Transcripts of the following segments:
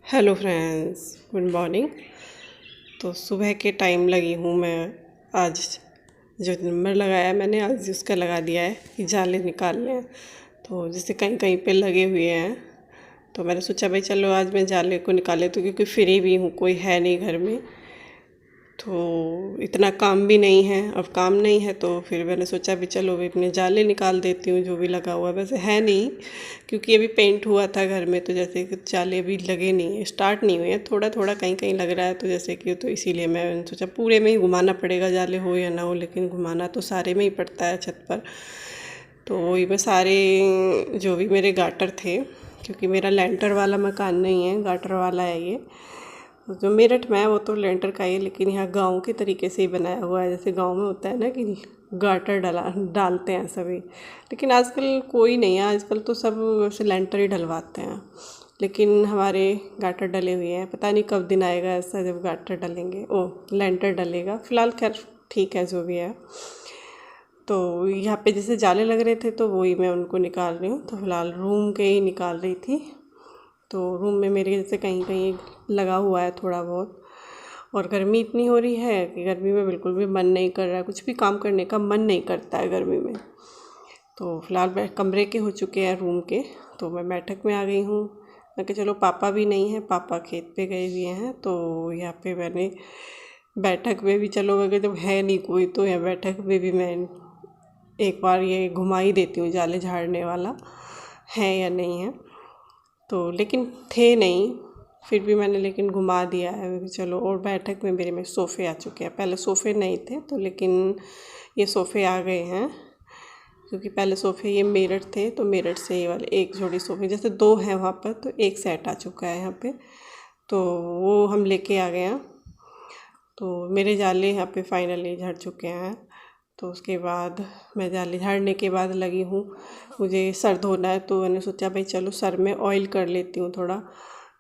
Hello friends, good morning. तो सुबह के टाइम लगी हूँ मैं। आज जो नंबर लगाया मैंने, आज उसका लगा दिया है कि जाले निकालने हैं। तो जैसे कहीं कहीं पे लगे हुए हैं, तो मैंने सोचा भाई चलो आज मैं जाले को निकाले, तो क्योंकि फ्री भी हूँ, कोई है नहीं घर में, तो इतना काम भी नहीं है। अब काम नहीं है तो फिर मैंने सोचा भी चलो भी अपने जाले निकाल देती हूँ जो भी लगा हुआ है। वैसे है नहीं, क्योंकि अभी पेंट हुआ था घर में, तो जैसे कि जाले अभी लगे नहीं हैं, स्टार्ट नहीं हुए हैं, थोड़ा थोड़ा कहीं कहीं लग रहा है। तो जैसे कि तो इसीलिए मैंने सोचा पूरे में ही घुमाना पड़ेगा, जाले हो या ना हो, लेकिन घुमाना तो सारे में ही पड़ता है छत पर। तो वही मैं सारे जो भी मेरे गाटर थे, क्योंकि मेरा लेंटर वाला मकान नहीं है, गाटर वाला है ये। जो मेरठ में है वो तो लेंटर का ही है, लेकिन यहाँ गांव के तरीके से ही बनाया हुआ है। जैसे गांव में होता है ना कि गाटर डालते हैं सभी, लेकिन आजकल कोई नहीं है, आजकल तो सब वैसे लेंटर ही डलवाते हैं। लेकिन हमारे गाटर डले हुए हैं, पता नहीं कब दिन आएगा ऐसा जब गाटर डलेंगे, ओ लेंटर डलेगा। फ़िलहाल खैर ठीक है जो भी है। तो यहाँ पे जैसे जाले लग रहे थे तो वही मैं उनको निकाल रही हूँ। तो फ़िलहाल रूम के ही निकाल रही थी। तो रूम में मेरे जैसे कहीं कहीं लगा हुआ है थोड़ा बहुत, और गर्मी इतनी हो रही है कि गर्मी में बिल्कुल भी मन नहीं कर रहा है, कुछ भी काम करने का मन नहीं करता है गर्मी में। तो फ़िलहाल कमरे के हो चुके हैं रूम के, तो मैं बैठक में आ गई हूँ। मैं कहा चलो पापा भी नहीं है, पापा खेत पे गए हुए हैं, तो यहाँ पे मैंने बैठक में भी चलो अगर जब है नहीं कोई तो यहाँ बैठक में भी मैं एक बार ये घुमा ही देती हूँ, जाले झाड़ने वाला है या नहीं है। तो लेकिन थे नहीं, फिर भी मैंने लेकिन घुमा दिया है चलो। और बैठक में मेरे में सोफ़े आ चुके हैं, पहले सोफ़े नहीं थे तो लेकिन ये सोफ़े आ गए हैं, क्योंकि पहले सोफ़े ये मेरठ थे, तो मेरठ से ये वाले एक जोड़ी सोफ़े, जैसे दो हैं वहाँ पर, तो एक सेट आ चुका है यहाँ पे, तो वो हम लेके आ गए हैं। तो मेरे जाले यहाँ पे फाइनली झड़ चुके हैं। तो उसके बाद मैं जाले झाड़ने के बाद लगी हूँ, मुझे सर धोना है, तो मैंने सोचा भाई चलो सर में ऑयल कर लेती हूँ थोड़ा,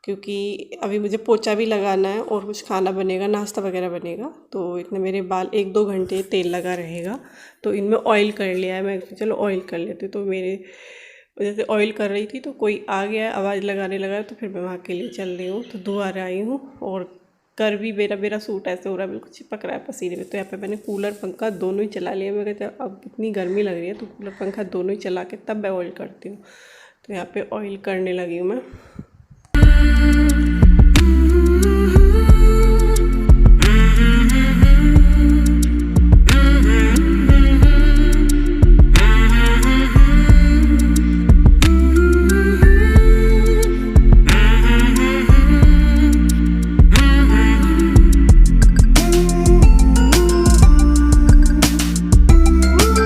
क्योंकि अभी मुझे पोछा भी लगाना है और कुछ खाना बनेगा, नाश्ता वगैरह बनेगा। तो इतने मेरे बाल 1-2 घंटे तेल लगा रहेगा, तो इनमें ऑयल कर लिया है। मैं चलो ऑयल कर लेती हूँ। तो मेरे जैसे ऑयल कर रही थी तो कोई आ गया, आवाज़ लगाने लगा, तो फिर मैं वहाँ के लिए चल रही हूँ। तो दोबारा आई हूँ और कर भी मेरा सूट ऐसे हो रहा है, बिल्कुल चिपक रहा है पसीने में। तो यहाँ पे मैंने कूलर पंखा दोनों ही चला लिया। मैं कहते अब इतनी गर्मी लग रही है तो कूलर पंखा दोनों ही चला के तब मैं ऑयल करती हूँ। तो यहाँ पे ऑयल करने लगी हूँ मैं।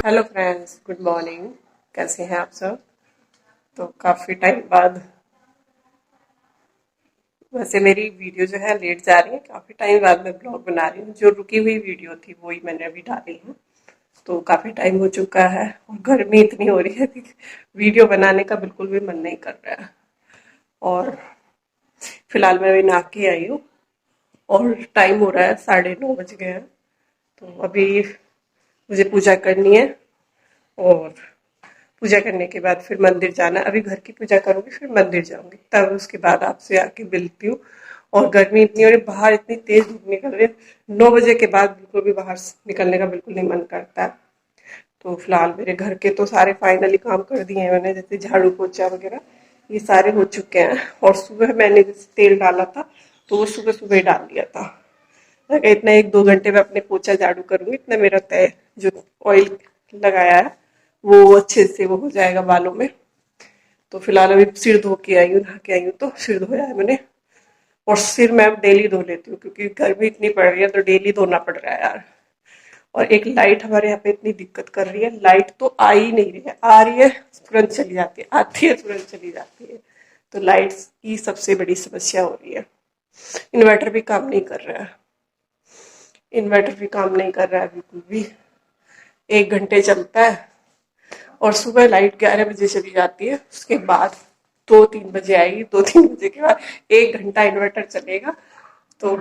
Hello friends, good morning. कैसे हैं आप सब? तो काफ़ी टाइम बाद, वैसे मेरी वीडियो जो है लेट जा रही है, काफ़ी टाइम बाद मैं ब्लॉग बना रही हूँ। जो रुकी हुई वीडियो थी वही मैंने अभी डाली है। तो काफ़ी टाइम हो चुका है और गर्मी इतनी हो रही है कि वीडियो बनाने का बिल्कुल भी मन नहीं कर रहा है। और फिलहाल मैं अभी नहा के आई हूँ और टाइम हो रहा है 9:30 बज गए हैं। तो अभी मुझे पूजा करनी है और पूजा करने के बाद फिर मंदिर जाना। अभी घर की पूजा करूंगी फिर मंदिर जाऊंगी, तब उसके बाद आपसे आके मिलती हूँ। और गर्मी इतनी हो रही, बाहर इतनी तेज धूप निकल रही है, 9 बजे के बाद बिल्कुल भी बाहर निकलने का बिल्कुल नहीं मन करता है। तो फिलहाल मेरे घर के तो सारे फाइनली काम कर दिए हैं मैंने, जैसे झाड़ू पोछा वगैरह ये सारे हो चुके हैं। और सुबह मैंने जैसे तेल डाला था तो वो सुबह सुबह ही डाल दिया था। इतना 1-2 घंटे में अपने पोछा झाड़ू करूंगी, इतना मेरा तय जो ऑयल लगाया है वो अच्छे से वो हो जाएगा बालों में। तो फिलहाल अभी सिर धो के आई हूँ, नहा के आई हूँ, तो सिर धोया है मैंने। और सिर मैं डेली धो लेती हूँ क्योंकि गर्मी इतनी पड़ रही है, तो डेली धोना पड़ रहा है यार। और एक लाइट हमारे यहाँ पे इतनी दिक्कत कर रही है, लाइट तो आ ही नहीं रही है, आ रही है तुरंत चली जाती है, आती है तुरंत चली जाती है। तो लाइट की सबसे बड़ी समस्या हो रही है। इन्वर्टर भी काम नहीं कर रहा है, इन्वर्टर भी काम नहीं कर रहा है बिल्कुल भी। 1 घंटे चलता है और सुबह लाइट 11 बजे चली जाती है, उसके बाद 2-3 बजे आएगी, 2-3 बजे के बाद 1 घंटा इन्वर्टर चलेगा। तो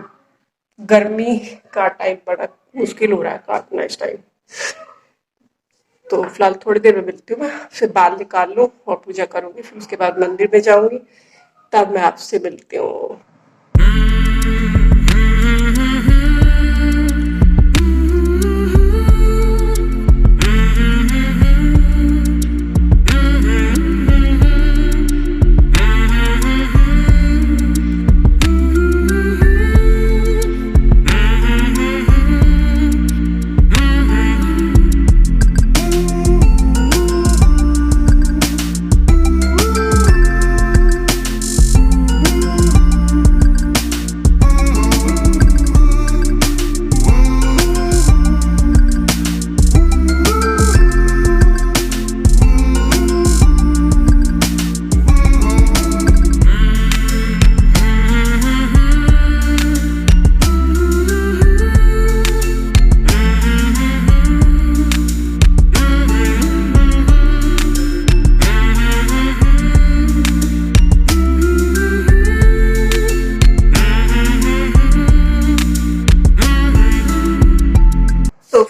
गर्मी का टाइम बड़ा मुश्किल हो रहा है काटना इस टाइम। तो फिलहाल थोड़ी देर में मिलती हूँ, मैं फिर बाल निकाल लूँ और पूजा करूंगी, फिर उसके बाद मंदिर में जाऊंगी, तब मैं आपसे मिलती हूँ।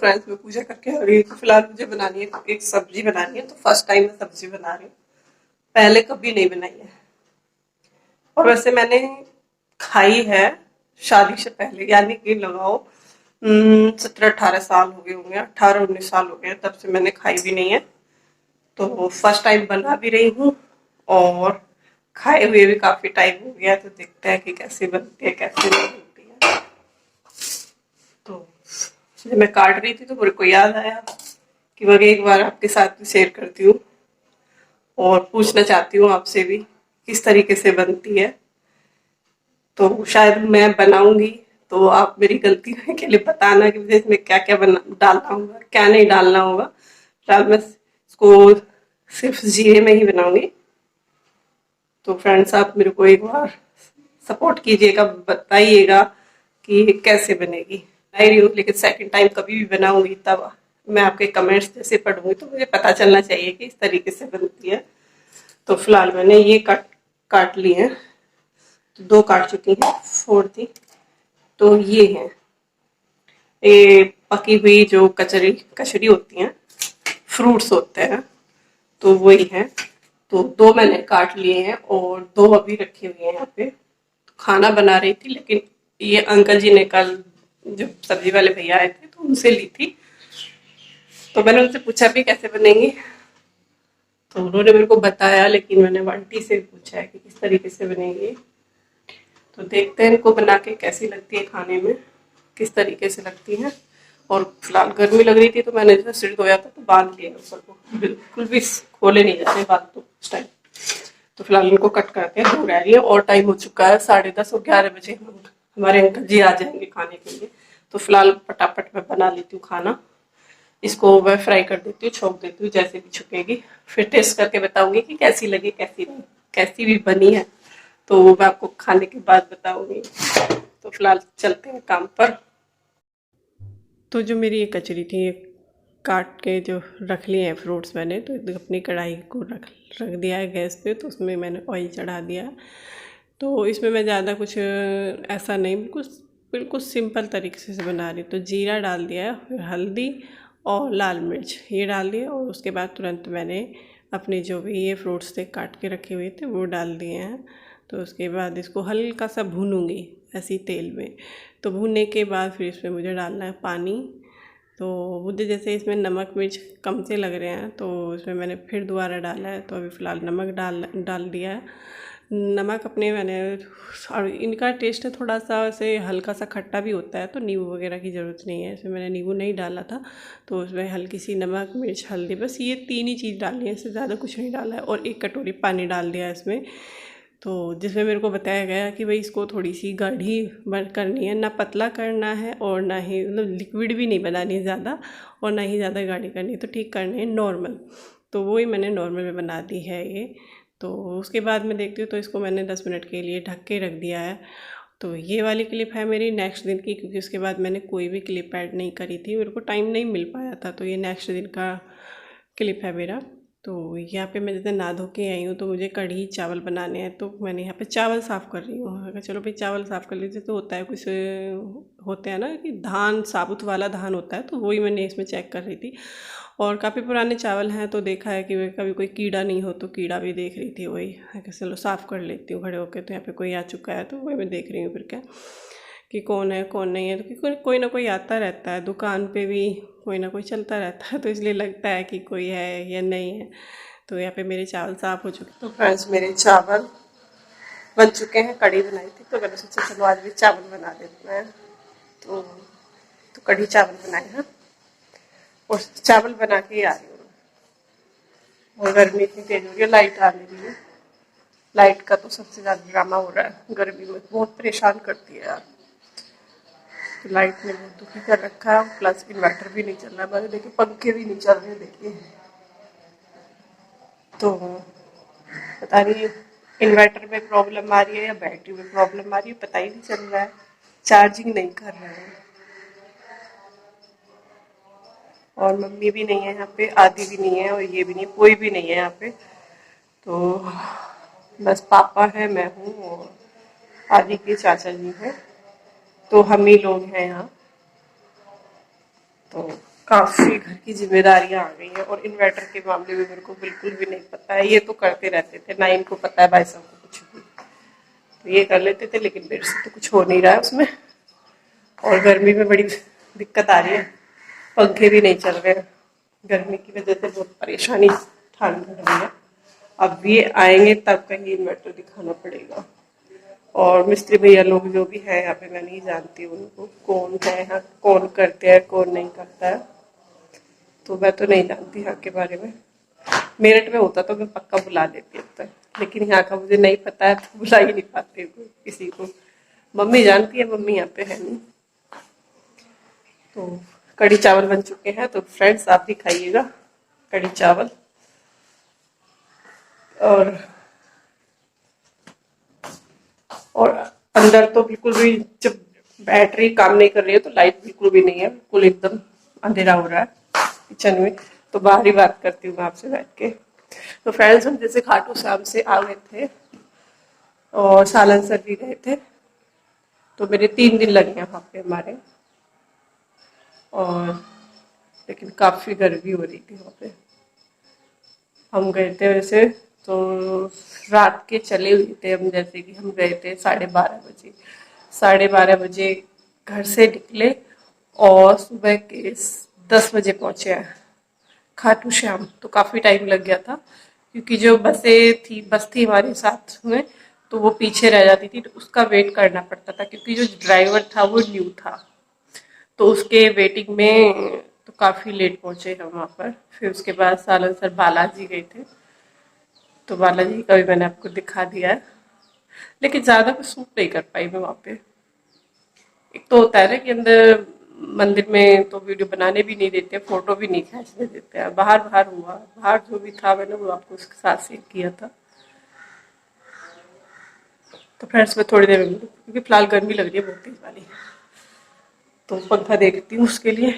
फ्रेंड्स मैं पूजा करके आ गई। तो फिलहाल मुझे बनानी है, तो एक सब्जी बनानी है। तो फर्स्ट टाइम मैं सब्जी बना रही हूँ, पहले कभी नहीं बनाई है। और वैसे मैंने खाई है शादी से पहले, यानी कि लगाओ 17-18 साल हो गए होंगे, 18-19 साल हो गए, तब से मैंने खाई भी नहीं है। तो फर्स्ट टाइम बना भी रही हूँ और खाए हुए भी काफी टाइम हो गया। तो देखते हैं कि कैसे बनती है कैसे नहीं बनती है। तो जब मैं काट रही थी तो मेरे को याद आया कि मैं एक बार आपके साथ भी शेयर करती हूँ और पूछना चाहती हूँ आपसे भी किस तरीके से बनती है। तो शायद मैं बनाऊंगी तो आप मेरी गलती के लिए बताना कि मुझे इसमें क्या क्या डालना होगा, क्या नहीं डालना होगा। शायद मैं इसको सिर्फ जीरे में ही बनाऊंगी। तो फ्रेंड्स आप मेरे को एक बार सपोर्ट कीजिएगा, बताइएगा कि कैसे बनेगी। बना ही रही हूँ, लेकिन सेकंड टाइम कभी भी बनाऊंगी तब मैं आपके कमेंट्स जैसे पढ़ूंगी तो मुझे पता चलना चाहिए कि इस तरीके से बनती है। तो फिलहाल मैंने ये काट काट ली है, तो 2 काट चुकी हैं, 4 थी। तो ये है, ये पकी हुई जो कचरी होती हैं, फ्रूट्स होते हैं, तो वही है। तो 2 मैंने काट लिए हैं और 2 अभी रखे हुए हैं यहाँ पे। तो खाना बना रही थी, लेकिन ये अंकल जी ने कल जो सब्जी वाले भैया आए थे तो उनसे ली थी। तो मैंने उनसे पूछा भी कैसे बनेंगी, तो उन्होंने मेरे को बताया, लेकिन मैंने बंटी से पूछा है कि किस तरीके से बनेगी। तो देखते हैं इनको बना के कैसी लगती है, खाने में किस तरीके से लगती है। और फिलहाल गर्मी लग रही थी तो मैंने जैसे सिर धोया था तो बांध लिया ऊपर को, बिल्कुल भी खोले नहीं जाते बाल तो उस टाइम। तो फिलहाल इनको कट करते हैं, 2 रह रही है और टाइम हो चुका है 10:30 और 11 बजे हमारे अंकल जी आ जाएंगे खाने के लिए। तो फिलहाल फटाफट मैं बना लेती हूँ खाना। इसको मैं फ्राई कर देती हूँ, छोंक देती हूँ, जैसे भी छुकेगी फिर टेस्ट करके बताऊंगी कि कैसी लगी कैसी नहीं, कैसी भी बनी है तो वो मैं आपको खाने के बाद बताऊंगी। तो फिलहाल चलते हैं काम पर। तो जो मेरी ये कचरी थी, ये काट के जो रख लिए हैं फ्रूट्स मैंने, तो अपनी कढ़ाई को रख रख दिया है गैस पे। तो उसमें मैंने ऑयल चढ़ा दिया है। तो इसमें मैं ज़्यादा कुछ ऐसा नहीं, बिल्कुल बिल्कुल सिंपल तरीके से बना रही हूँ। तो जीरा डाल दिया है, फिर हल्दी और लाल मिर्च ये डाल दिए, और उसके बाद तुरंत मैंने अपने जो भी ये फ्रूट्स थे काट के रखे हुए थे वो डाल दिए हैं। तो उसके बाद इसको हल्का सा भूनूंगी ऐसी तेल में। तो भूनने के बाद फिर इसमें मुझे डालना है पानी। तो मुझे जैसे इसमें नमक मिर्च कम से लग रहे हैं तो इसमें मैंने फिर दोबारा डाला है। तो अभी फ़िलहाल नमक डाल दिया है। नमक अपने मैंने, और इनका टेस्ट थोड़ा सा ऐसे हल्का सा खट्टा भी होता है, तो नींबू वगैरह की ज़रूरत नहीं है। इसमें मैंने नींबू नहीं डाला था। तो उसमें हल्की सी नमक मिर्च हल्दी, बस ये 3 ही चीज़ डालनी है, इससे ज़्यादा कुछ नहीं डाला है। और 1 कटोरी पानी डाल दिया इसमें। तो जिसमें मेरे को बताया गया कि भाई इसको थोड़ी सी गाढ़ी करनी है, ना पतला करना है और ना ही मतलब लिक्विड भी नहीं बनानी है ज़्यादा, और ना ही ज़्यादा गाढ़ी करनी है। तो ठीक करनी है नॉर्मल। तो वही मैंने नॉर्मल में बना दी है ये। तो उसके बाद मैं देखती हूँ, तो इसको मैंने 10 मिनट के लिए ढक के रख दिया है। तो ये वाली क्लिप है मेरी नेक्स्ट दिन की, क्योंकि उसके बाद मैंने कोई भी क्लिप ऐड नहीं करी थी, मेरे को टाइम नहीं मिल पाया था। तो ये नेक्स्ट दिन का क्लिप है मेरा। तो यहाँ पे मैं जैसे नहा धो के आई हूँ, तो मुझे कढ़ी चावल बनाने हैं। तो मैंने यहाँ पे चावल साफ़ कर रही हूँ। अगर चलो भाई चावल साफ़ कर लीजिए, तो होता है कुछ होते हैं ना कि धान, साबुत वाला धान होता है, तो वही मैंने इसमें चेक कर रही थी। और काफ़ी पुराने चावल हैं, तो देखा है कि वे कभी कोई कीड़ा नहीं हो, तो कीड़ा भी देख रही थी वही। चलो साफ़ कर लेती हूँ खड़े होकर। तो यहाँ पे कोई आ चुका है, तो वही मैं देख रही हूँ फिर क्या कि कौन है कौन नहीं है। तो कोई ना कोई आता रहता है, दुकान पे भी कोई ना कोई चलता रहता है, तो इसलिए लगता है कि कोई है या नहीं है। तो यहाँ पे मेरे चावल साफ़ हो चुके। तो फ्रेंड्स मेरे चावल बन चुके हैं, कढ़ी बनाई थी तो मैंने सोचा चलो आज भी चावल बना देते हैं। तो कढ़ी चावल बनाए हैं और चावल बना के ही आ रही हूँ। और गर्मी इतनी तेज हो रही है, लाइट आ नहीं रही है। लाइट का तो सबसे ज़्यादा ड्रामा हो रहा है, गर्मी में बहुत परेशान करती है यार। तो लाइट ने बहुत दुखी कर रखा है, प्लस इन्वर्टर भी नहीं चल रहा है हमारे। देखिए पंखे भी नहीं चल रहे, देखिए। तो पता नहीं इन्वर्टर में प्रॉब्लम आ रही है या बैटरी में प्रॉब्लम आ रही है, पता ही नहीं चल रहा है। चार्जिंग नहीं कर रहा है। और मम्मी भी नहीं है यहाँ पे, आदि भी नहीं है और ये भी नहीं, कोई भी नहीं है यहाँ पे। तो बस पापा है, मैं हूँ और आदि के चाचा जी हैं। तो हम ही लोग हैं यहाँ। तो काफ़ी घर की जिम्मेदारियां आ गई हैं और इन्वर्टर के मामले में मेरे को बिल्कुल भी नहीं पता है। ये तो करते रहते थे, ना इनको पता है भाई साहब को कुछ भी, तो ये कर लेते थे, लेकिन मेरे से तो कुछ हो नहीं रहा है उसमें। और गर्मी में बड़ी दिक्कत आ रही है, पंखे भी नहीं चल रहे हैं, गर्मी की वजह से बहुत परेशानी उठानी पड़ रही है। अब ये आएंगे तब कहीं इन्वर्टर दिखाना पड़ेगा। और मिस्त्री भैया लोग जो भी है यहाँ पे, मैं नहीं जानती उनको कौन है यहाँ, कौन करते हैं कौन नहीं करता है, तो मैं तो नहीं जानती यहाँ के बारे में। मेरठ में होता तो मैं पक्का बुला लेती अब तक, लेकिन यहाँ का मुझे नहीं पता है तो बुला ही नहीं पाते किसी को। मम्मी जानती है, मम्मी यहाँ पे है नहीं। तो कढ़ी चावल बन चुके हैं, तो फ्रेंड्स आप भी खाइएगा कढ़ी चावल। और और अंदर तो बिल्कुल भी, जब बैटरी काम नहीं कर रही है तो लाइट बिल्कुल भी नहीं है, बिल्कुल एकदम अंधेरा हो रहा है किचन में। तो बाहर ही बात करती हूँ मैं आपसे बैठ के। तो फ्रेंड्स, हम जैसे खाटू श्याम से आ गए थे और सालनसर भी गए थे, तो मेरे 3 दिन लगे वहाँ पे हमारे। और लेकिन काफ़ी गर्मी हो रही थी वहाँ पे। हम गए थे वैसे तो रात के चले हुए थे हम, जैसे कि हम गए थे 12:30 बजे। 12:30 बजे घर से निकले और सुबह के 10 बजे पहुंचे हैं खाटू श्याम। तो काफ़ी टाइम लग गया था, क्योंकि जो बस थी हमारे साथ में, तो वो पीछे रह जाती थी, तो उसका वेट करना पड़ता था, क्योंकि जो ड्राइवर था वो न्यू था। तो उसके वेटिंग में तो काफ़ी लेट पहुंचे हम वहाँ पर। फिर उसके बाद सालासर बालाजी गए थे, तो बालाजी का भी मैंने आपको दिखा दिया है। लेकिन ज़्यादा मैं शूट नहीं कर पाई मैं वहाँ पे। एक तो होता है ना कि अंदर मंदिर में तो वीडियो बनाने भी नहीं देते, फोटो भी नहीं खींचने देते हैं। बाहर बाहर हुआ, बाहर जो भी था मैंने वो आपको उसके साथ शेयर किया था। तो फ्रेंड्स, मैं थोड़ी देर में मिलूँ, क्योंकि फिलहाल गर्मी लग रही है बहुत तेज वाली, तो पंखा देखती हूँ उसके लिए।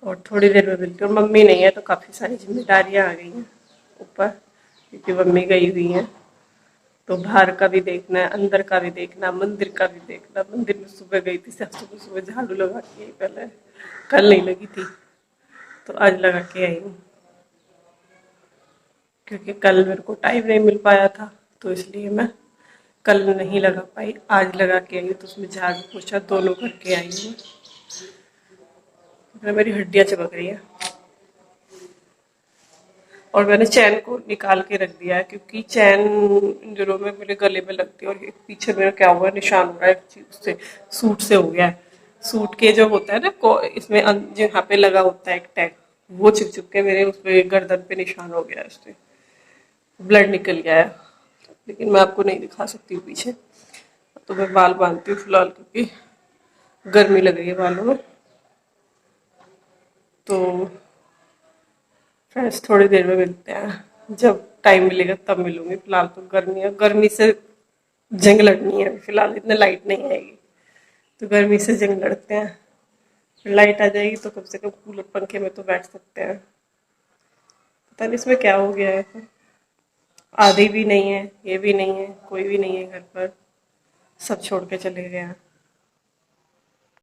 और थोड़ी देर में मिलती हूँ। और मम्मी नहीं है तो काफ़ी सारी जिम्मेदारियाँ आ गई हैं ऊपर, क्योंकि मम्मी गई हुई हैं। तो बाहर का भी देखना है, अंदर का भी देखना, मंदिर का भी देखना। मंदिर में सुबह गई थी, सुबह सुबह झाड़ू लगा के आई पहले, कल नहीं लगी थी तो आज लगा के आई हूँ, क्योंकि कल मेरे को टाइम नहीं मिल पाया था, तो इसलिए मैं कल नहीं लगा पाई। आज लगा के आई हूँ, तो उसमें झाड़ू पोछा दोनों करके आई हूँ। मेरी हड्डियाँ चमक रही है। और मैंने चैन को निकाल के रख दिया है, क्योंकि चैन इन दिनों में मेरे गले में लगती है। और एक पीछे मेरा क्या हुआ है, निशान हो रहा है उससे, सूट से हो गया है। सूट के जो होता है ना इसमें जो यहाँ पे लगा होता है एक टैग, वो चिप चिप के मेरे उसपे गर्दन पे निशान हो गया है, उससे ब्लड निकल गया है। लेकिन मैं आपको नहीं दिखा सकती हूँ पीछे, तो मैं बाल बांधती हूँ फिलहाल, क्योंकि गर्मी लग रही है बालों में। तो फ्रेंड्स, थोड़ी देर में मिलते हैं, जब टाइम मिलेगा तब मिलूंगी। फिलहाल तो गर्मी है, गर्मी से जंग लड़नी है। फिलहाल इतने लाइट नहीं आएगी, तो गर्मी से जंग लड़ते हैं। फिर लाइट आ जाएगी तो कम से कम कूलर पंखे में तो बैठ सकते हैं। पता नहीं इसमें क्या हो गया है, आधी भी नहीं है, ये भी नहीं है, कोई भी नहीं है घर पर, सब छोड़ के चले गए हैं।